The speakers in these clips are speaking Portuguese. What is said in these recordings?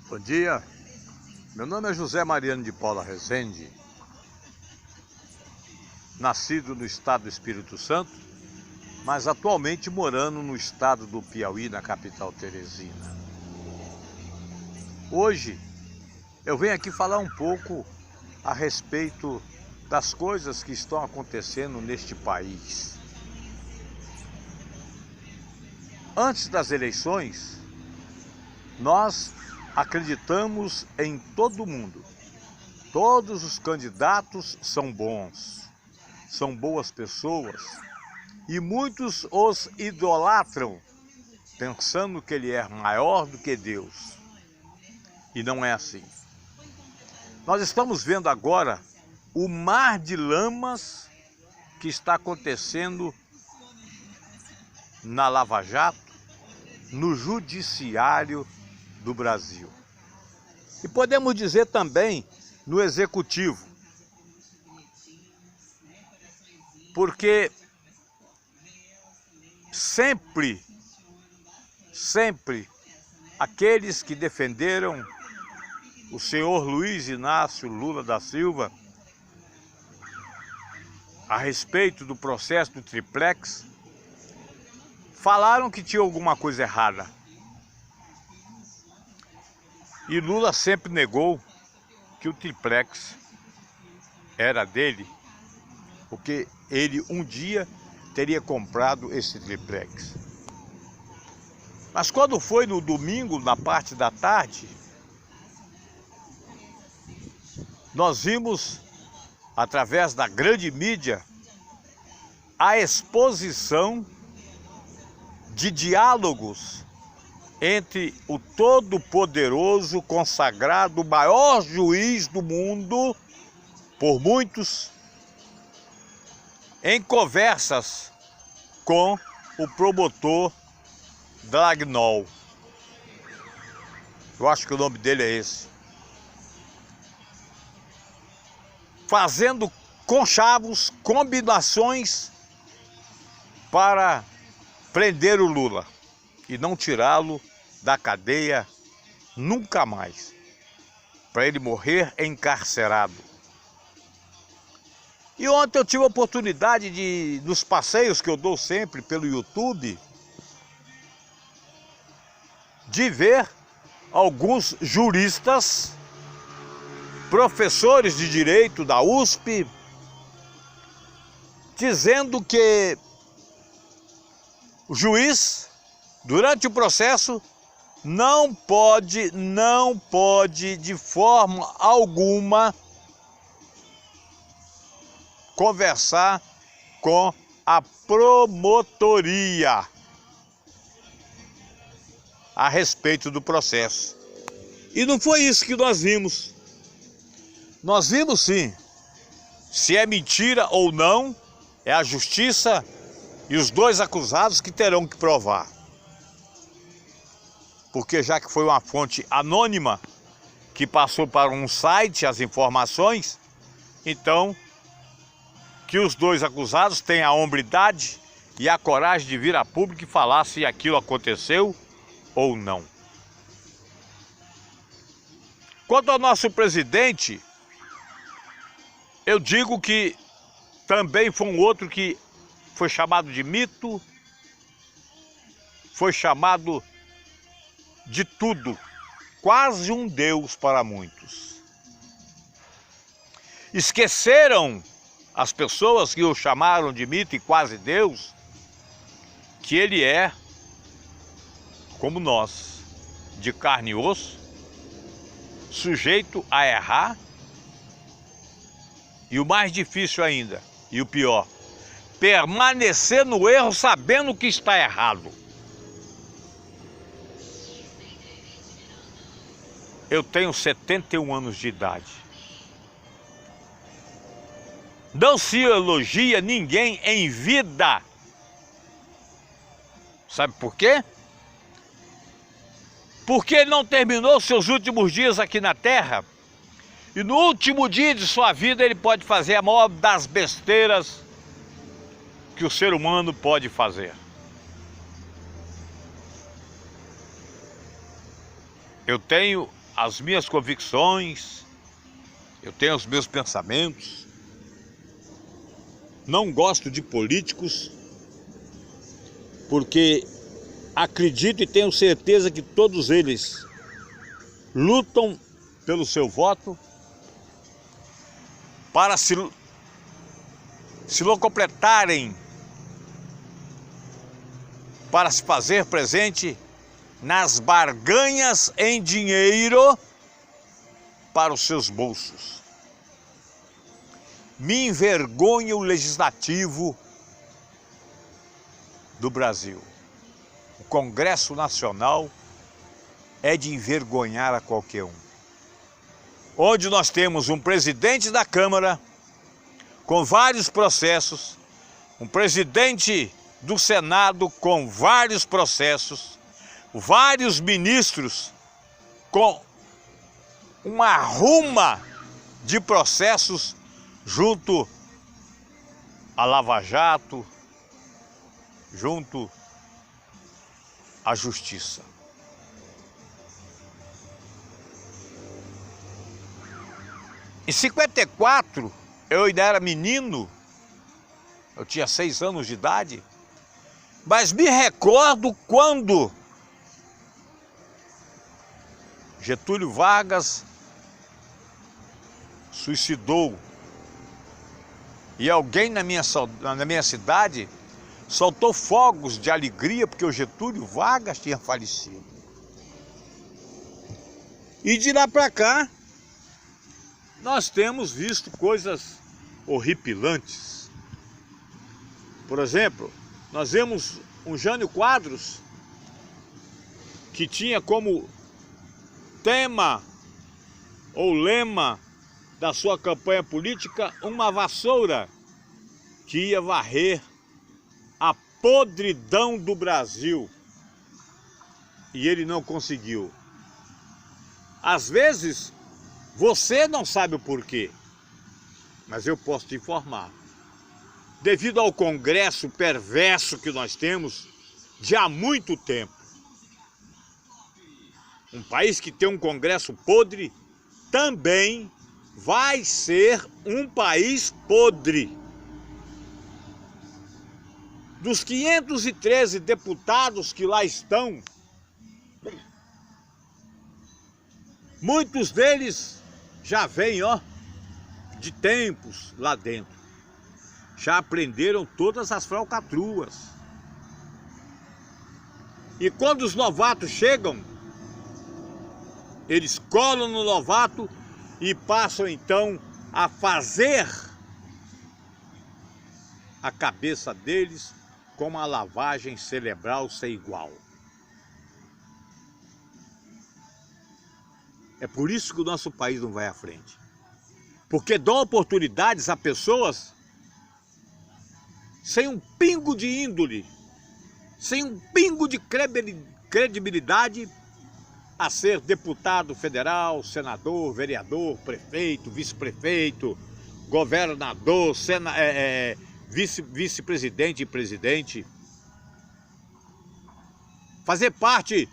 Bom dia, meu nome é José Mariano de Paula Rezende, nascido no estado do Espírito Santo, mas atualmente morando no estado do Piauí, na capital Teresina. Hoje eu venho aqui falar um pouco a respeito das coisas que estão acontecendo neste país. Antes das eleições, nós acreditamos em todo mundo. Todos os candidatos são bons, são boas pessoas e muitos os idolatram, pensando que ele é maior do que Deus. E não é assim. Nós estamos vendo agora o mar de lamas que está acontecendo na Lava Jato, no Judiciário do Brasil. E podemos dizer também no Executivo, porque sempre aqueles que defenderam o senhor Luiz Inácio Lula da Silva a respeito do processo do triplex, falaram que tinha alguma coisa errada. E Lula sempre negou que o triplex era dele, porque ele um dia teria comprado esse triplex. Mas quando foi no domingo, na parte da tarde, nós vimos, através da grande mídia, a exposição de diálogos entre o todo-poderoso, consagrado, maior juiz do mundo, por muitos, em conversas com o promotor Dallagnol. Eu acho que o nome dele é esse. Fazendo conchavos, combinações para prender o Lula e não tirá-lo da cadeia nunca mais, para ele morrer encarcerado. E ontem eu tive a oportunidade de, nos passeios que eu dou sempre pelo YouTube, de ver alguns juristas, professores de direito da USP, dizendo que o juiz, durante o processo, não pode de forma alguma conversar com a promotoria a respeito do processo. E não foi isso que nós vimos. Nós vimos sim, se é mentira ou não, é a justiça e os dois acusados que terão que provar. Porque já que foi uma fonte anônima que passou para um site as informações, então que os dois acusados tenham a hombridade e a coragem de vir a público e falar se aquilo aconteceu ou não. Quanto ao nosso presidente, eu digo que também foi um outro que foi chamado de mito, foi chamado de tudo, quase um deus para muitos. Esqueceram as pessoas que o chamaram de mito e quase deus, que ele é, como nós, de carne e osso, sujeito a errar, e o mais difícil ainda, e o pior, permanecer no erro sabendo que está errado. Eu tenho 71 anos de idade. Não se elogia ninguém em vida. Sabe por quê? Porque ele não terminou seus últimos dias aqui na Terra. E no último dia de sua vida ele pode fazer a maior das besteiras que o ser humano pode fazer. Eu tenho as minhas convicções, eu tenho os meus pensamentos. Não gosto de políticos, porque acredito e tenho certeza que todos eles lutam pelo seu voto para se locupletarem, para se fazer presente nas barganhas em dinheiro para os seus bolsos. Me envergonha o legislativo do Brasil. O Congresso Nacional é de envergonhar a qualquer um. Onde nós temos um presidente da Câmara com vários processos, um presidente do Senado com vários processos, vários ministros com uma ruma de processos junto à Lava Jato, junto à Justiça. Em 54, eu ainda era menino, eu tinha 6 anos de idade, mas me recordo quando Getúlio Vargas suicidou e alguém na minha cidade soltou fogos de alegria porque o Getúlio Vargas tinha falecido. E de lá para cá, nós temos visto coisas horripilantes. Por exemplo, nós vemos um Jânio Quadros que tinha como tema ou lema da sua campanha política uma vassoura que ia varrer a podridão do Brasil. E ele não conseguiu. Às vezes, você não sabe o porquê, mas eu posso te informar. Devido ao Congresso perverso que nós temos de há muito tempo. Um país que tem um Congresso podre também vai ser um país podre. Dos 513 deputados que lá estão, muitos deles já vêm, de tempos lá dentro. Já aprenderam todas as falcatruas. E quando os novatos chegam, eles colam no novato e passam então a fazer a cabeça deles com uma lavagem cerebral sem igual. É por isso que o nosso país não vai à frente. Porque dão oportunidades a pessoas sem um pingo de índole, sem um pingo de credibilidade a ser deputado federal, senador, vereador, prefeito, vice-prefeito, governador, vice-presidente e presidente. Fazer parte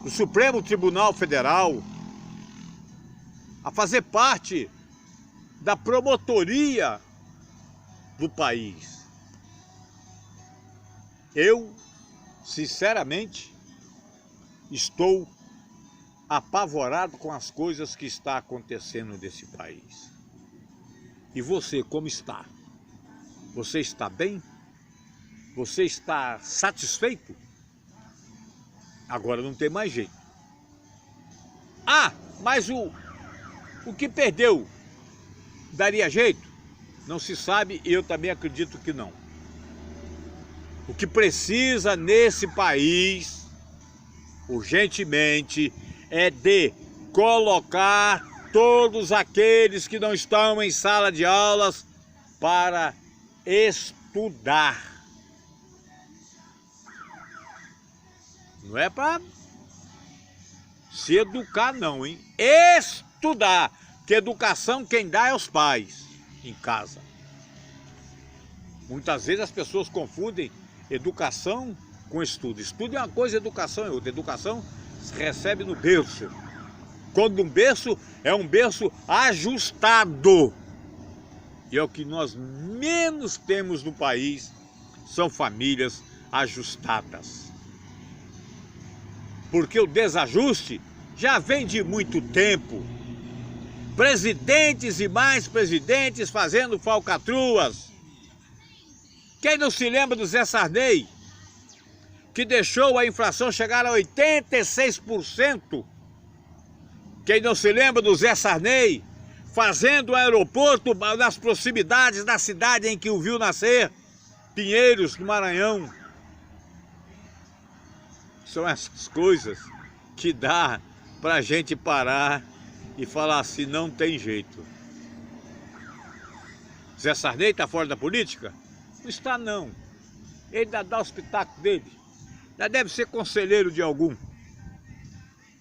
do Supremo Tribunal Federal, a fazer parte da promotoria do país. Eu, sinceramente, estou apavorado com as coisas que estão acontecendo nesse país. E você, como está? Você está bem? Você está satisfeito? Agora não tem mais jeito. Ah, mas o que perdeu daria jeito? Não se sabe e eu também acredito que não. O que precisa nesse país, urgentemente, é de colocar todos aqueles que não estão em sala de aulas para estudar. Não é para se educar não, hein? Estudar, que educação quem dá é os pais em casa. Muitas vezes as pessoas confundem educação com estudo. Estudo é uma coisa, educação é outra. Educação recebe no berço. Quando um berço é um berço ajustado. E é o que nós menos temos no país, são famílias ajustadas. Porque o desajuste já vem de muito tempo. Presidentes e mais presidentes fazendo falcatruas. Quem não se lembra do Zé Sarney, que deixou a inflação chegar a 86%? Quem não se lembra do Zé Sarney, fazendo o aeroporto nas proximidades da cidade em que o viu nascer, Pinheiros, no Maranhão? São essas coisas que dá pra gente parar e falar assim, não tem jeito. Zé Sarney está fora da política? Não está, não. Ele ainda dá o espetáculo dele. Já deve ser conselheiro de algum.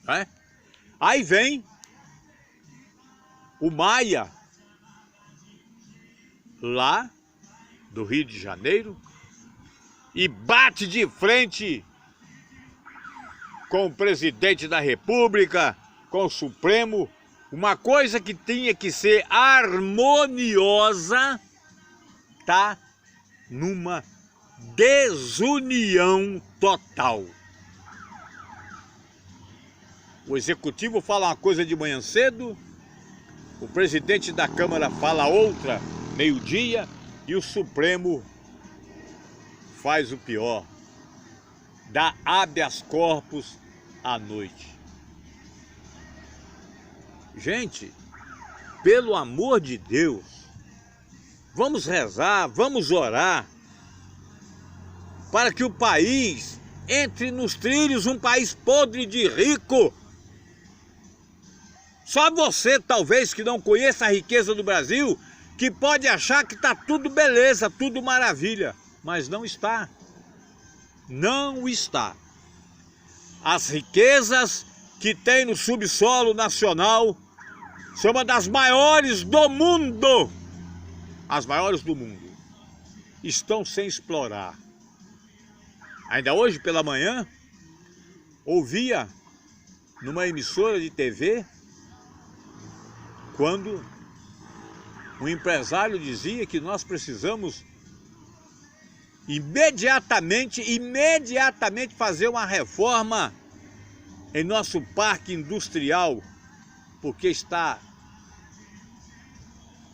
É? Aí vem o Maia, lá do Rio de Janeiro, e bate de frente com o presidente da República, com o Supremo. Uma coisa que tinha que ser harmoniosa, tá numa desunião total. O executivo fala uma coisa de manhã cedo, o presidente da Câmara fala outra meio-dia e o Supremo faz o pior, dá habeas corpus à noite. Gente, pelo amor de Deus, vamos rezar, vamos orar para que o país entre nos trilhos, um país podre de rico. Só você, talvez, que não conheça a riqueza do Brasil, que pode achar que está tudo beleza, tudo maravilha, mas não está. Não está. As riquezas que tem no subsolo nacional são uma das maiores do mundo. As maiores do mundo estão sem explorar. Ainda hoje pela manhã, ouvia numa emissora de TV, quando um empresário dizia que nós precisamos imediatamente fazer uma reforma em nosso parque industrial, porque está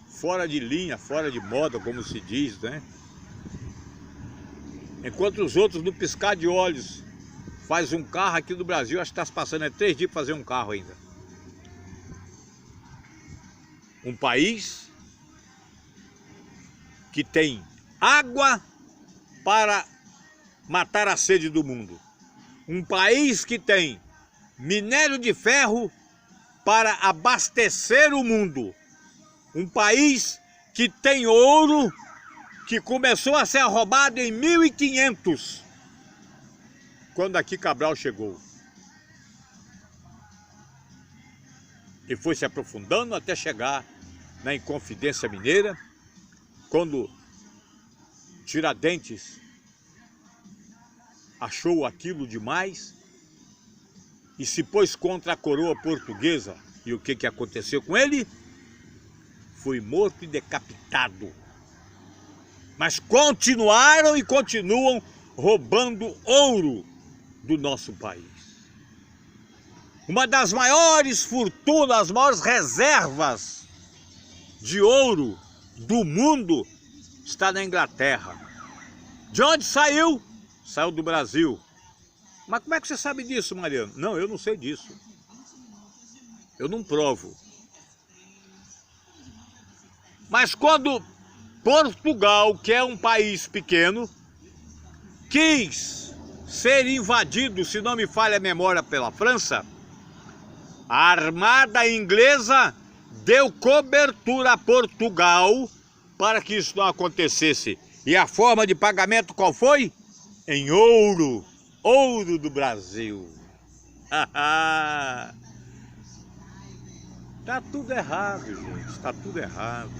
fora de linha, fora de moda, como se diz, né? Enquanto os outros, no piscar de olhos, faz um carro aqui no Brasil, acho que está se passando 3 dias para fazer um carro ainda. Um país que tem água para matar a sede do mundo. Um país que tem minério de ferro para abastecer o mundo. Um país que tem ouro que começou a ser roubado em 1500, quando aqui Cabral chegou. E foi se aprofundando até chegar na Inconfidência Mineira, quando Tiradentes achou aquilo demais e se pôs contra a coroa portuguesa. E o que aconteceu com ele? Foi morto e decapitado. Mas continuaram e continuam roubando ouro do nosso país. Uma das maiores fortunas, as maiores reservas de ouro do mundo está na Inglaterra. De onde saiu? Saiu do Brasil. Mas como é que você sabe disso, Mariano? Não, eu não sei disso. Eu não provo. Mas quando Portugal, que é um país pequeno, quis ser invadido, se não me falha a memória, pela França, a armada inglesa deu cobertura a Portugal para que isso não acontecesse. E a forma de pagamento qual foi? Em ouro. Ouro do Brasil. Tá tudo errado, gente. Está tudo errado.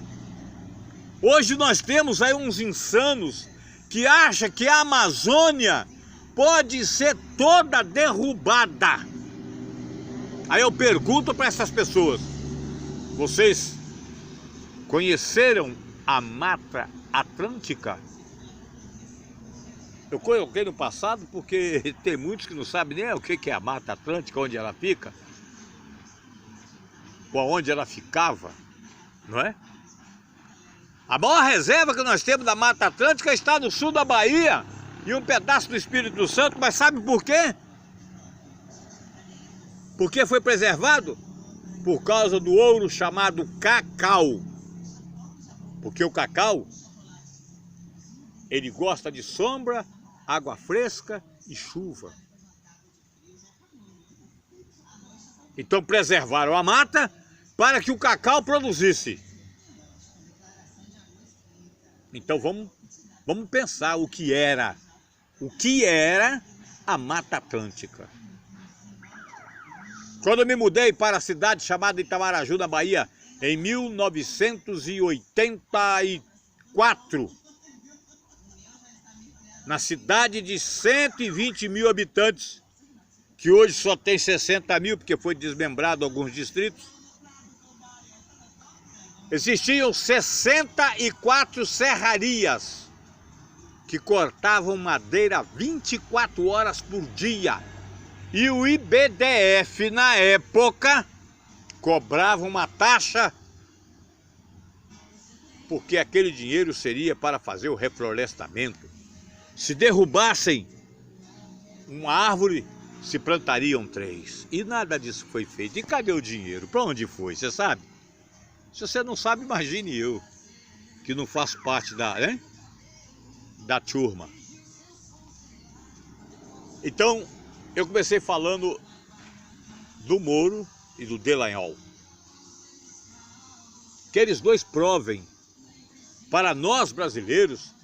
Hoje nós temos aí uns insanos que acham que a Amazônia pode ser toda derrubada. Aí eu pergunto para essas pessoas: vocês conheceram a Mata Atlântica? Eu coloquei no passado porque tem muitos que não sabem nem o que é a Mata Atlântica, onde ela fica, ou onde ela ficava, não é? A maior reserva que nós temos da Mata Atlântica está no sul da Bahia e um pedaço do Espírito Santo, mas sabe por quê? Por que foi preservado? Por causa do ouro chamado cacau. Porque o cacau, ele gosta de sombra, água fresca e chuva. Então preservaram a mata para que o cacau produzisse. Então vamos pensar o que era a Mata Atlântica. Quando eu me mudei para a cidade chamada Itamaraju, na Bahia, em 1984, na cidade de 120 mil habitantes, que hoje só tem 60 mil, porque foi desmembrado alguns distritos, existiam 64 serrarias que cortavam madeira 24 horas por dia. E o IBDF, na época, cobrava uma taxa, porque aquele dinheiro seria para fazer o reflorestamento. Se derrubassem uma árvore, se plantariam 3. E nada disso foi feito. E cadê o dinheiro? Para onde foi? Você sabe? Se você não sabe, imagine eu, que não faço parte da turma. Então, eu comecei falando do Moro e do Dallagnol. Que eles dois provem para nós brasileiros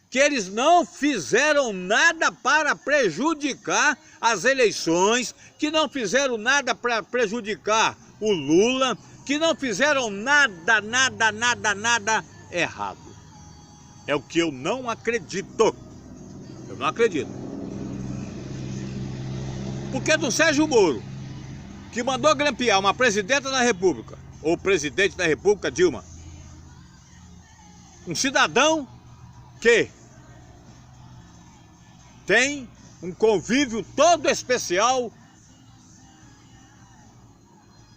que eles não fizeram nada para prejudicar as eleições, que não fizeram nada para prejudicar o Lula, que não fizeram nada errado. É o que eu não acredito. Eu não acredito. Porque do Sérgio Moro, que mandou grampear uma presidenta da República, ou presidente da República, Dilma, um cidadão que tem um convívio todo especial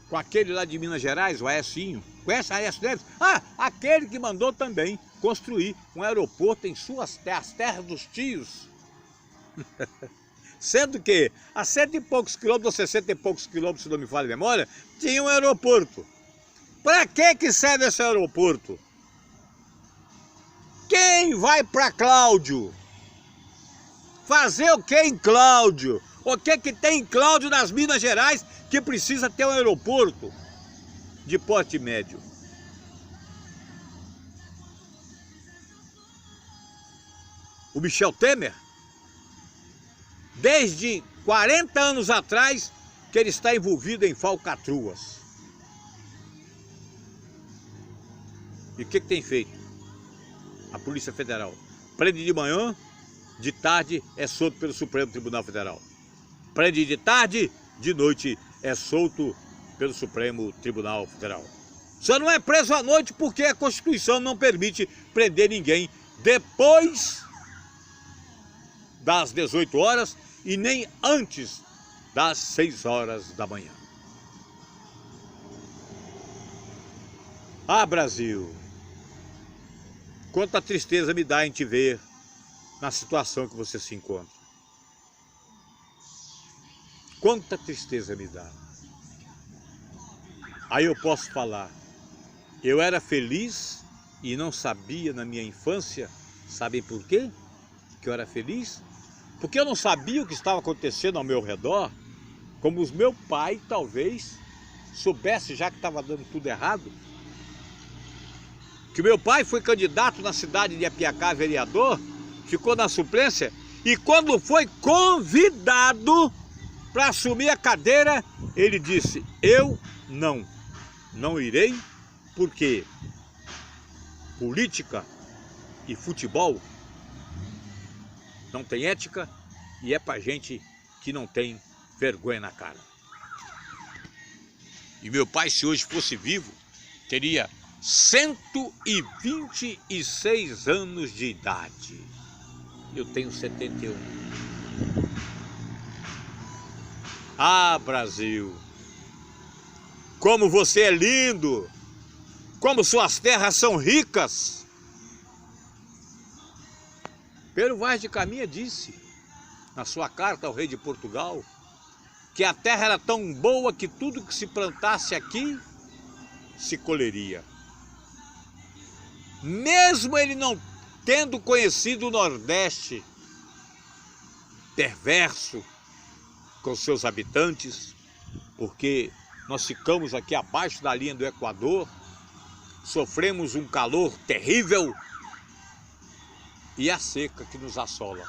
com aquele lá de Minas Gerais, o Aécio. Conhece o Aécio Neves? Ah, aquele que mandou também construir um aeroporto em suas terras, terras dos tios. Sendo que a 100 e poucos quilômetros, ou 60 e poucos quilômetros, se não me falha a memória, tinha um aeroporto. Para que serve esse aeroporto? Quem vai para Cláudio? Fazer o que em Cláudio? O que tem em Cláudio, nas Minas Gerais, que precisa ter um aeroporto de porte médio? O Michel Temer, desde 40 anos atrás, que ele está envolvido em falcatruas. E o que tem feito? A Polícia Federal prende de manhã, de tarde é solto pelo Supremo Tribunal Federal. Prende de tarde, de noite é solto pelo Supremo Tribunal Federal. Só não é preso à noite porque a Constituição não permite prender ninguém depois das 18 horas e nem antes das 6 horas da manhã. Ah, Brasil, quanta tristeza me dá em te ver na situação que você se encontra. Quanta tristeza me dá. Aí eu posso falar, eu era feliz e não sabia na minha infância. Sabem por quê que eu era feliz? Porque eu não sabia o que estava acontecendo ao meu redor, como os meu pai talvez soubesse, já que estava dando tudo errado. Que meu pai foi candidato na cidade de Apiacá, vereador, ficou na suplência, e quando foi convidado para assumir a cadeira, ele disse: eu não irei, porque política e futebol não tem ética e é para gente que não tem vergonha na cara. E meu pai, se hoje fosse vivo, teria 126 anos de idade. Eu tenho 71. Ah, Brasil, como você é lindo, como suas terras são ricas. Pedro Vaz de Caminha disse, na sua carta ao rei de Portugal, que a terra era tão boa que tudo que se plantasse aqui se colheria. Mesmo ele não tendo conhecido o Nordeste, perverso com seus habitantes, porque nós ficamos aqui abaixo da linha do Equador, sofremos um calor terrível e a seca que nos assola.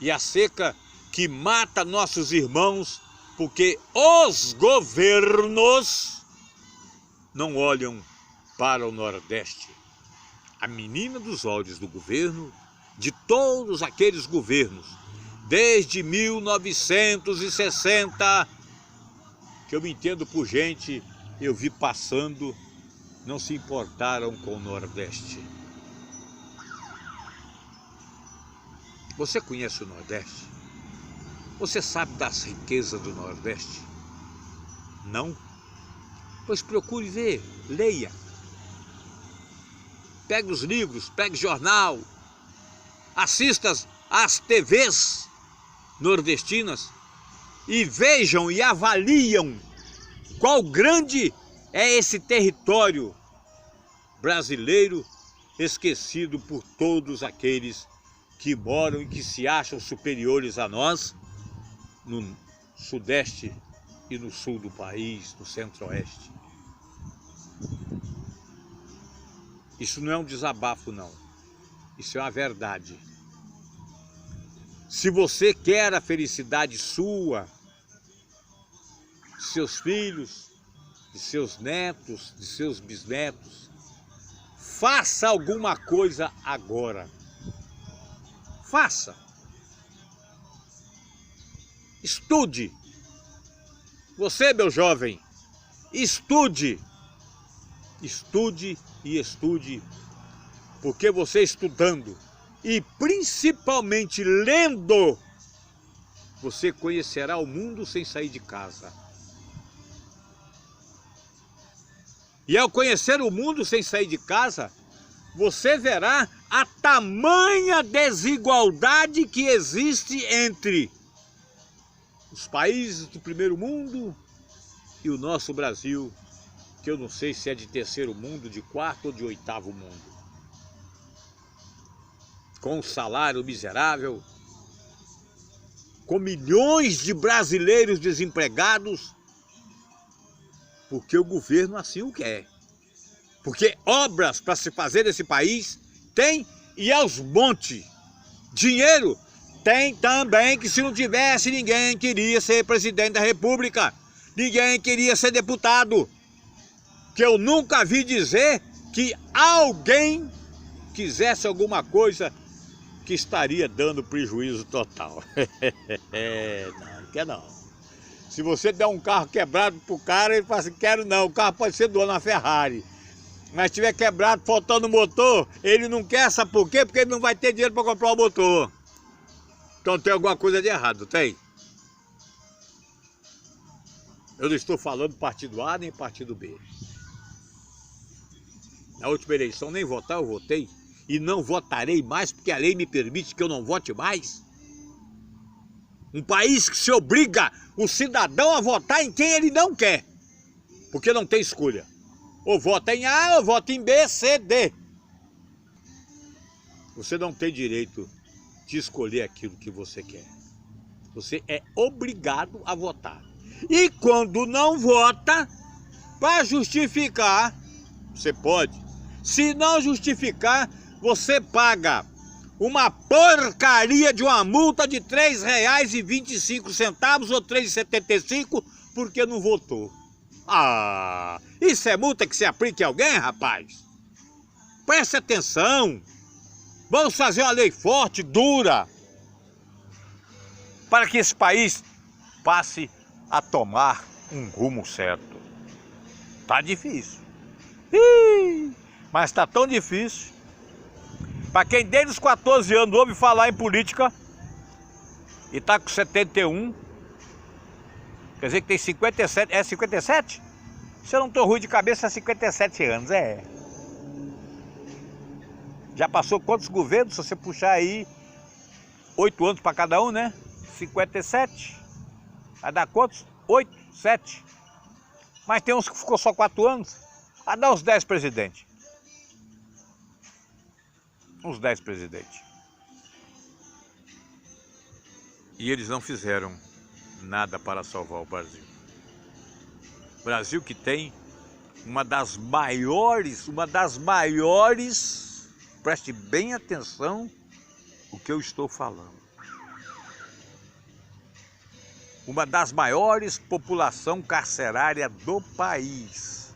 E a seca que mata nossos irmãos, porque os governos não olham para o Nordeste. A menina dos olhos do governo, de todos aqueles governos, desde 1960, que eu me entendo por gente, eu vi passando, não se importaram com o Nordeste. Você conhece o Nordeste? Você sabe das riquezas do Nordeste? Não? Pois procure ver, leia. Pegue os livros, pegue jornal, assista às TVs nordestinas e vejam e avaliam qual grande é esse território brasileiro esquecido por todos aqueles que moram e que se acham superiores a nós no sudeste e no sul do país, no centro-oeste. Isso não é um desabafo, não. Isso é uma verdade. Se você quer a felicidade sua, de seus filhos, de seus netos, de seus bisnetos, faça alguma coisa agora. Faça. Estude. Você, meu jovem, estude. Estude e estude, porque você estudando e principalmente lendo, você conhecerá o mundo sem sair de casa. E ao conhecer o mundo sem sair de casa, você verá a tamanha desigualdade que existe entre os países do primeiro mundo e o nosso Brasil, que eu não sei se é de terceiro mundo, de quarto ou de oitavo mundo. Com um salário miserável, com milhões de brasileiros desempregados, porque o governo assim o quer. Porque obras para se fazer nesse país tem e aos montes. Dinheiro tem também, que se não tivesse ninguém queria ser presidente da República, ninguém queria ser deputado. Que eu nunca vi dizer que alguém quisesse alguma coisa que estaria dando prejuízo total. Não, não quer não. Se você der um carro quebrado pro cara, ele fala assim, quero não, o carro pode ser dono, uma Ferrari. Mas se tiver quebrado, faltando motor, ele não quer, sabe por quê? Porque ele não vai ter dinheiro para comprar o motor. Então tem alguma coisa de errado, tem? Eu não estou falando partido A nem partido B. Na última eleição nem votar eu votei e não votarei mais porque a lei me permite que eu não vote mais. Um país que se obriga o cidadão a votar em quem ele não quer, porque não tem escolha. Ou vota em A ou vota em B, C, D. Você não tem direito de escolher aquilo que você quer. Você é obrigado a votar. E quando não vota, para justificar, você pode. Se não justificar, você paga uma porcaria de uma multa de R$ 3,25 ou R$ 3,75 porque não votou. Ah, isso é multa que se aplica em alguém, rapaz? Preste atenção. Vamos fazer uma lei forte, dura, para que esse país passe a tomar um rumo certo. Tá difícil. Ih, mas tá tão difícil. Para quem desde os 14 anos ouve falar em política e tá com 71, quer dizer que tem 57, é 57? Se eu não tô ruim de cabeça, é 57 anos, é. Já passou quantos governos? Se você puxar aí 8 anos para cada um, né? 57. Vai dar quantos? 8, 7. Mas tem uns que ficou só 4 anos. Vai dar uns 10 presidentes. Uns 10 presidentes. E eles não fizeram nada para salvar o Brasil. Brasil que tem uma das maiores, preste bem atenção o que eu estou falando. Uma das maiores população carcerária do país,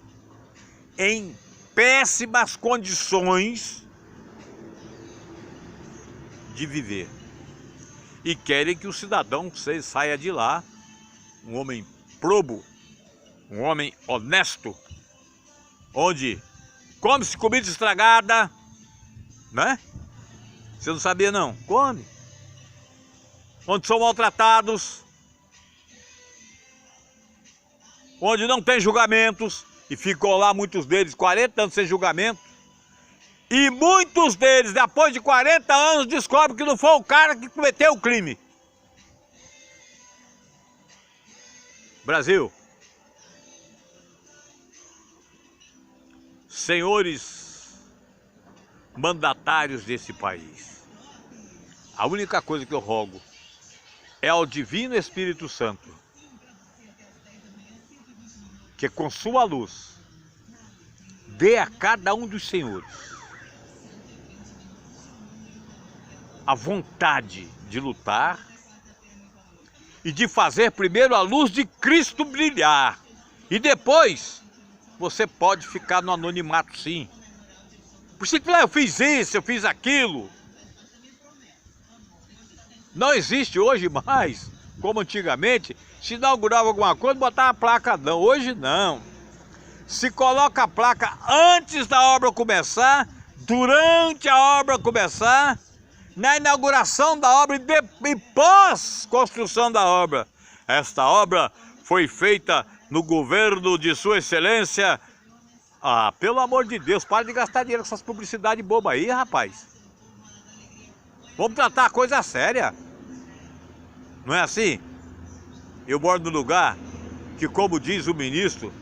em péssimas condições de viver. E querem que o cidadão saia de lá, um homem probo, um homem honesto, onde come-se comida estragada, né? Você não sabia não? Come. Onde são maltratados, onde não tem julgamentos, e ficou lá muitos deles 40 anos sem julgamento, e muitos deles, depois de 40 anos, descobrem que não foi o cara que cometeu o crime. Brasil, senhores mandatários desse país, a única coisa que eu rogo é ao Divino Espírito Santo que com sua luz dê a cada um dos senhores a vontade de lutar e de fazer primeiro a luz de Cristo brilhar. E depois você pode ficar no anonimato, sim. Por isso que eu fiz isso, eu fiz aquilo. Não existe hoje mais, como antigamente, se inaugurava alguma coisa, botava a placa não. Hoje não. Se coloca a placa antes da obra começar, durante a obra começar, na inauguração da obra e pós-construção da obra. Esta obra foi feita no governo de Sua Excelência. Ah, pelo amor de Deus, para de gastar dinheiro com essas publicidades bobas aí, rapaz. Vamos tratar a coisa séria. Não é assim? Eu moro num lugar que, como diz o ministro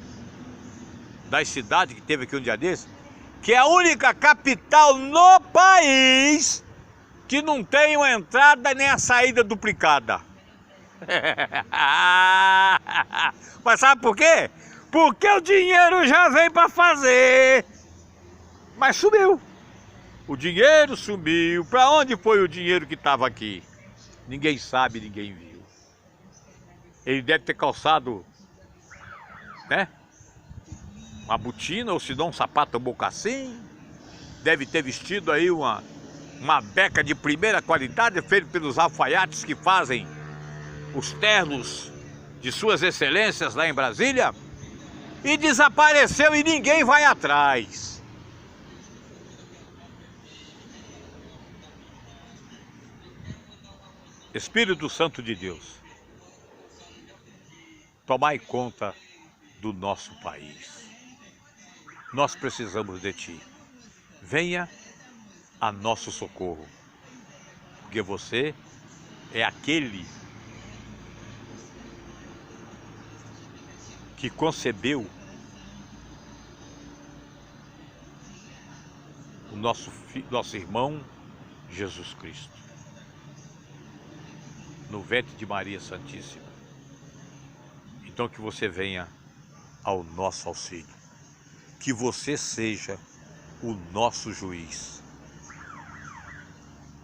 das cidades que teve aqui um dia desse, que é a única capital no país que não tem uma entrada nem a saída duplicada. Mas sabe por quê? Porque o dinheiro já vem para fazer. Mas sumiu. O dinheiro sumiu. Para onde foi o dinheiro que estava aqui? Ninguém sabe, ninguém viu. Ele deve ter calçado, né, uma botina, ou se não um sapato mocassim. Deve ter vestido aí uma beca de primeira qualidade, feita pelos alfaiates que fazem os ternos de Suas Excelências lá em Brasília. E desapareceu e ninguém vai atrás. Espírito Santo de Deus, tomai conta do nosso país. Nós precisamos de Ti. Venha a nosso socorro, porque Você é aquele que concebeu o nosso irmão Jesus Cristo no ventre de Maria Santíssima. Então que Você venha ao nosso auxílio, que Você seja o nosso juiz,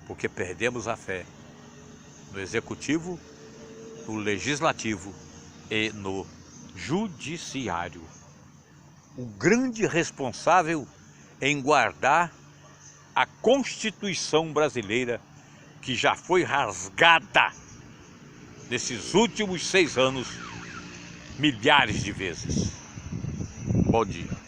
porque perdemos a fé no executivo, no legislativo e no judiciário. O grande responsável em guardar a Constituição brasileira, que já foi rasgada nesses últimos 6 anos milhares de vezes. bom dia.